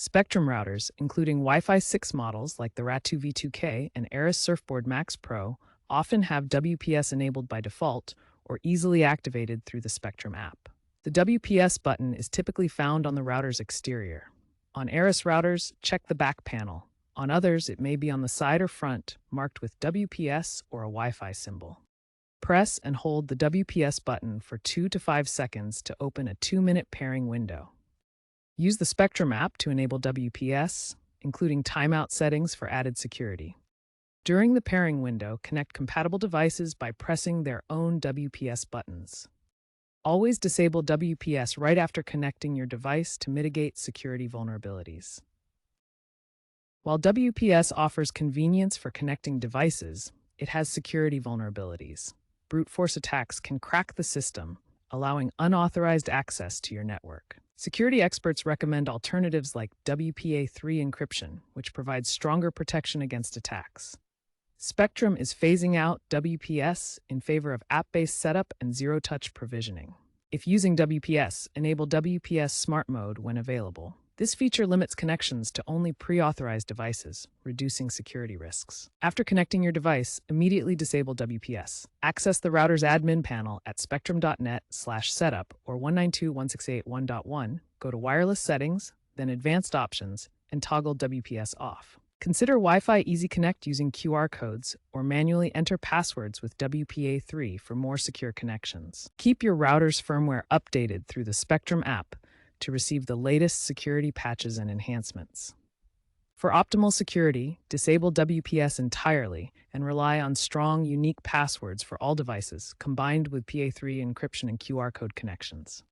Spectrum routers, including Wi-Fi 6 models like the RAT2V2K and Aris Surfboard Max Pro, often have WPS enabled by default or easily activated through the Spectrum app. The WPS button is typically found on the router's exterior. On Aris routers, check the back panel. On others, it may be on the side or front, marked with WPS or a Wi-Fi symbol. Press and hold the WPS button for 2 to 5 seconds to open a 2-minute pairing window. Use the Spectrum app to enable WPS, including timeout settings for added security. During the pairing window, connect compatible devices by pressing their own WPS buttons. Always disable WPS right after connecting your device to mitigate security vulnerabilities. While WPS offers convenience for connecting devices, it has security vulnerabilities. Brute force attacks can crack the system, allowing unauthorized access to your network. Security experts recommend alternatives like WPA3 encryption, which provides stronger protection against attacks. Spectrum is phasing out WPS in favor of app-based setup and zero-touch provisioning. If using WPS, enable WPS Smart Mode when available. This feature limits connections to only pre-authorized devices, reducing security risks. After connecting your device, immediately disable WPS. Access the router's admin panel at spectrum.net/setup or 192.168.1.1, go to Wireless Settings, then Advanced Options, and toggle WPS off. Consider Wi-Fi Easy Connect using QR codes or manually enter passwords with WPA3 for more secure connections. Keep your router's firmware updated through the Spectrum app to receive the latest security patches and enhancements. For optimal security, disable WPS entirely and rely on strong, unique passwords for all devices, combined with PA3 encryption and QR code connections.